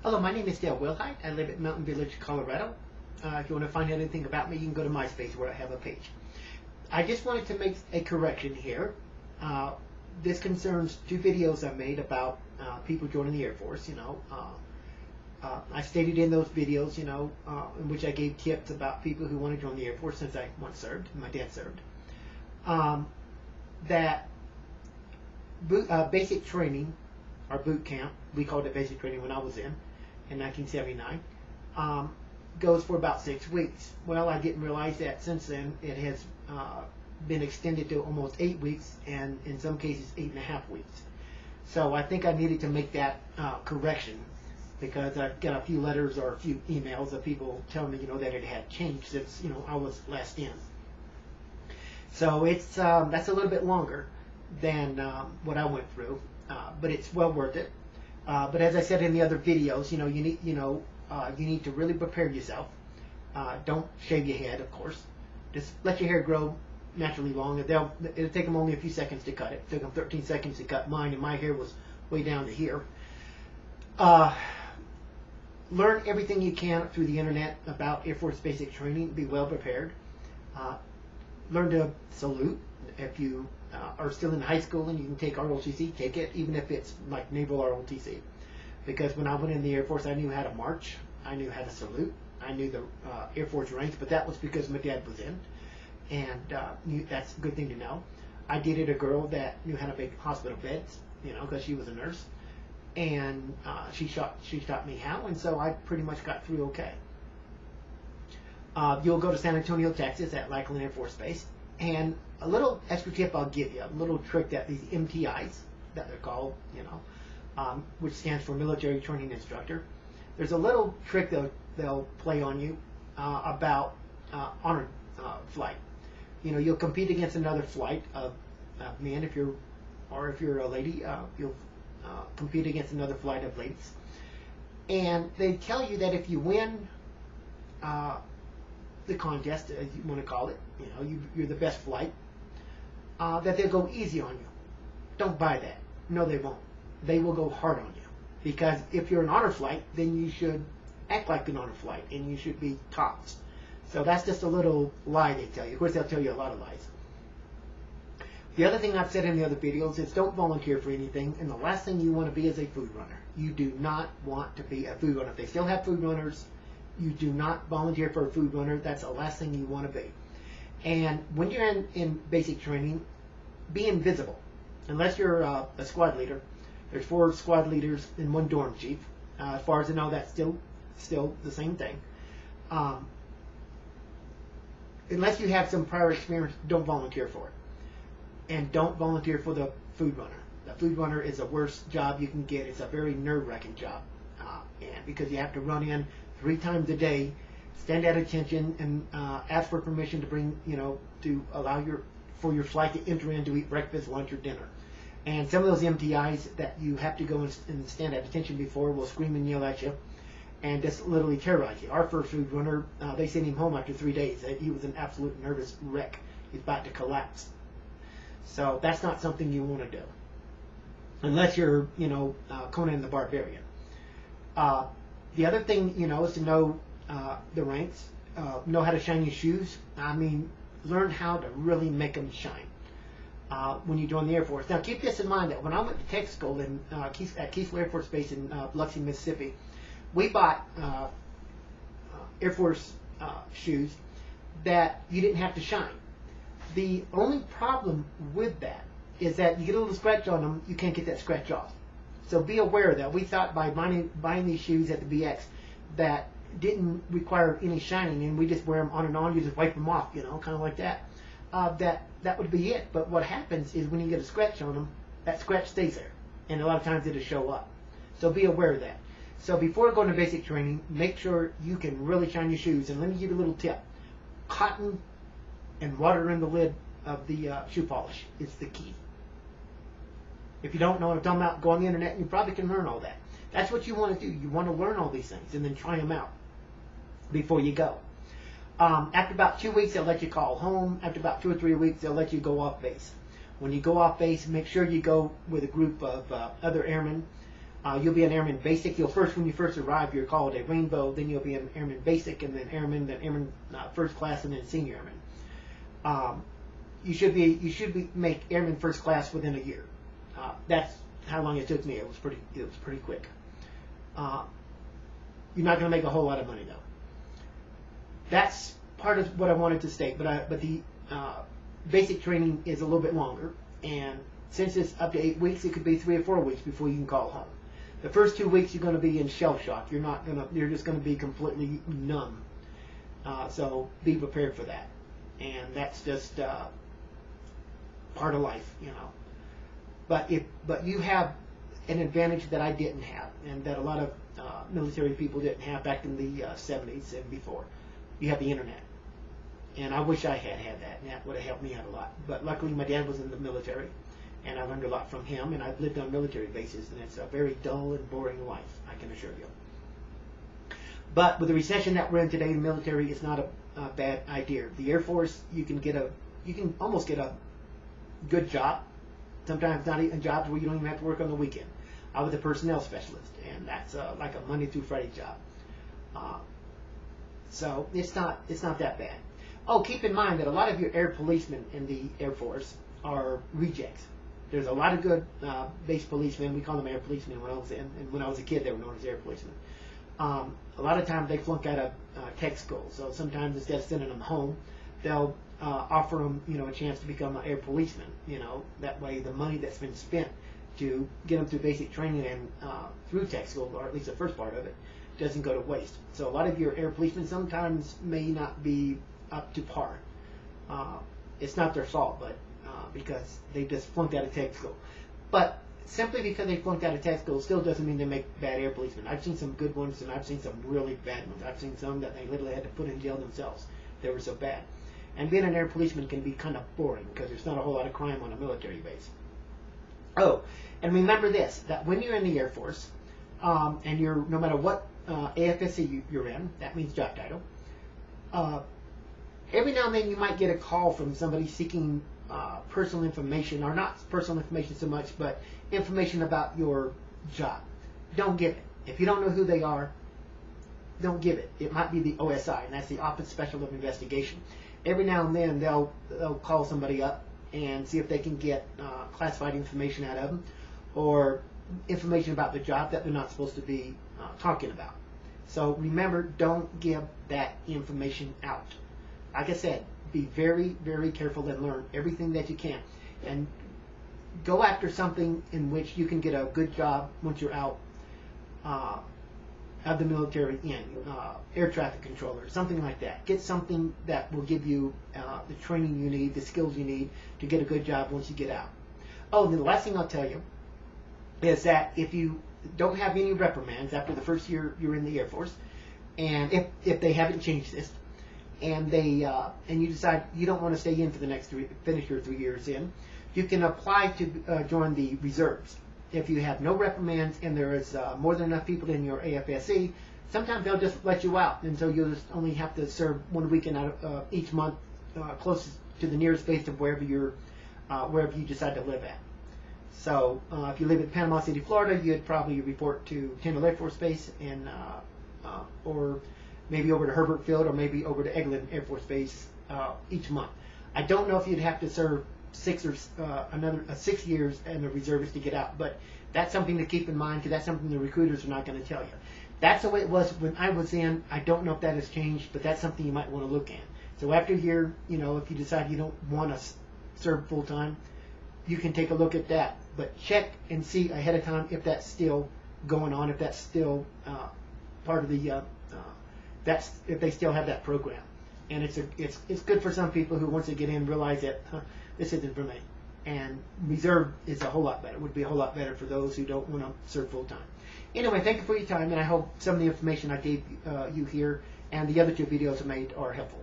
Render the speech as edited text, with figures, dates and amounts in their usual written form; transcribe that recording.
Hello, my name is Dale Wilhite. I live at Mountain Village, Colorado. If you want to find out anything about me, you can go to MySpace where I have a page. I just wanted to make a correction here. This concerns two videos I made about people joining the Air Force. I stated in those videos, in which I gave tips about people who want to join the Air Force since I once served, my dad served, that basic training, or boot camp, we called it basic training when I was in 1979, goes for about 6 weeks. Well, I didn't realize that since then it has been extended to almost 8 weeks, and in some cases 8.5 weeks. So I think I needed to make that correction, because I've got a few letters or a few emails of people telling me, that it had changed since, I was last in. So it's that's a little bit longer than what I went through, but it's well worth it. But as I said in the other videos, you need to really prepare yourself. Don't shave your head, of course. Just let your hair grow naturally long. It'll take them only a few seconds to cut it. It took them 13 seconds to cut mine, and my hair was way down to here. Learn everything you can through the internet about Air Force basic training. Be well prepared. Learn to salute. If you are still in high school and you can take ROTC, take it, even if it's like Naval ROTC. Because when I went in the Air Force, I knew how to march. I knew how to salute. I knew the Air Force ranks, but that was because my dad was in. And that's a good thing to know. I dated a girl that knew how to make hospital beds, because she was a nurse. And she taught me how, and so I pretty much got through okay. You'll go to San Antonio, Texas at Lackland Air Force Base. And a little extra tip I'll give you, a little trick that these MTIs, that they're called, which stands for Military Training Instructor. There's a little trick they'll play on you about honor flight. You'll compete against another flight of men, if you're a lady, you'll compete against another flight of ladies. And they tell you that if you win the contest, as you want to call it, you're the best flight, that they'll go easy on you. Don't buy that. No, they won't. They will go hard on you. Because if you're an honor flight, then you should act like an honor flight, and you should be tops. So that's just a little lie they tell you. Of course, they'll tell you a lot of lies. The other thing I've said in the other videos is don't volunteer for anything, and the last thing you want to be is a food runner. You do not want to be a food runner. If they still have food runners, you do not volunteer for a food runner. That's the last thing you want to be. And when you're in basic training, be invisible. Unless you're a squad leader. There's 4 squad leaders and 1 dorm chief. As far as I know, that's still the same thing. Unless you have some prior experience, don't volunteer for it. And don't volunteer for the food runner. The food runner is the worst job you can get. It's a very nerve-wracking job. And because you have to run in 3 times a day, stand at attention, and ask for permission to bring, to allow for your flight to enter in to eat breakfast, lunch, or dinner. And some of those MTIs that you have to go and stand at attention before will scream and yell at you and just literally terrorize you. Our first food runner, they sent him home after 3 days. He was an absolute nervous wreck. He's about to collapse. So that's not something you want to do. Unless you're, Conan the Barbarian. The other thing, is to know the ranks, know how to shine your shoes. Learn how to really make them shine when you join the Air Force. Now, keep this in mind that when I went to tech school at Keesler Air Force Base in Biloxi, Mississippi, we bought Air Force shoes that you didn't have to shine. The only problem with that is that you get a little scratch on them, you can't get that scratch off. So be aware of that. We thought by buying these shoes at the BX that didn't require any shining, and we just wear them on and on, you just wipe them off, kind of like that. That would be it. But what happens is when you get a scratch on them, that scratch stays there, and a lot of times it'll show up. So be aware of that. So before going to basic training, make sure you can really shine your shoes. And let me give you a little tip. Cotton and water in the lid of the shoe polish is the key. If you don't know what I'm talking about, go on the internet and you probably can learn all that. That's what you want to do. You want to learn all these things and then try them out before you go. After about 2 weeks, they'll let you call home. After about 2 or 3 weeks, they'll let you go off base. When you go off base, make sure you go with a group of other airmen You'll be an Airman Basic. When you first arrive, you're called a Rainbow. Then you'll be an Airman Basic, and then Airman First Class, and then Senior Airman. You should make Airman First Class within a year. That's how long it took me. It was pretty quick. You're not going to make a whole lot of money though. That's part of what I wanted to state. But the basic training is a little bit longer, and since it's up to 8 weeks, it could be 3 or 4 weeks before you can call home. The first 2 weeks you're going to be in shell shock. You're just going to be completely numb. So be prepared for that, and that's just part of life, you know. But you have an advantage that I didn't have, and that a lot of military people didn't have back in the 70s and before. You have the internet, and I wish I had that, and that would have helped me out a lot. But luckily, my dad was in the military, and I learned a lot from him, and I've lived on military bases, and it's a very dull and boring life, I can assure you. But with the recession that we're in today, the military is not a bad idea. The Air Force, you can almost get a good job. Sometimes not even jobs where you don't even have to work on the weekend. I was a personnel specialist, and that's like a Monday through Friday job. So it's not that bad. Oh, keep in mind that a lot of your air policemen in the Air Force are rejects. There's a lot of good base policemen. We call them air policemen when I was in, and when I was a kid, they were known as air policemen. A lot of times they flunk out of tech school, so sometimes instead of sending them home, they'll offer them, a chance to become an air policeman. That way the money that's been spent to get them through basic training and through tech school, or at least the first part of it, doesn't go to waste. So a lot of your air policemen sometimes may not be up to par. It's not their fault, but because they just flunked out of tech school. But simply because they flunked out of tech school still doesn't mean they make bad air policemen. I've seen some good ones, and I've seen some really bad ones. I've seen some that they literally had to put in jail themselves. They were so bad. And being an air policeman can be kind of boring because there's not a whole lot of crime on a military base. Oh, and remember this, that when you're in the Air Force, and you're, no matter what AFSC you're in, that means job title, every now and then you might get a call from somebody seeking personal information, or not personal information so much, but information about your job. Don't give it. If you don't know who they are, don't give it. It might be the OSI, and that's the Office Special of Investigation. Every now and then they'll call somebody up and see if they can get classified information out of them, or information about the job that they're not supposed to be talking about. So remember, don't give that information out. Like I said, be very, very careful and learn everything that you can. And go after something in which you can get a good job once you're out of the military, air traffic controller, something like that. Get something that will give you the training you need, the skills you need to get a good job once you get out. Oh, the last thing I'll tell you is that if you don't have any reprimands after the first year you're in the Air Force, and if they haven't changed this, and and you decide you don't want to stay in for the next finish your 3 years in, you can apply to join the reserves. If you have no reprimands and there is more than enough people in your AFSC, sometimes they'll just let you out, and so you'll just only have to serve 1 weekend out of each month, closest to the nearest base of wherever you decide to live at. So if you live in Panama City, Florida, you'd probably report to Tyndall Air Force Base, and or maybe over to Herbert Field, or maybe over to Eglin Air Force Base each month. I don't know if you'd have to serve 6 years and a reservist to get out, but that's something to keep in mind, because that's something the recruiters are not going to tell you. That's the way it was when I was in. I don't know if that has changed, but that's something you might want to look at. So after a year, if you decide you don't want to serve full time, you can take a look at that. But check and see ahead of time if that's still going on, if that's still part of the if they still have that program. And it's good for some people who, once they get in, realize that this isn't for me. And reserve is a whole lot better. It would be a whole lot better for those who don't want to serve full time. Anyway, thank you for your time, and I hope some of the information I gave you here and the other 2 videos I made are helpful.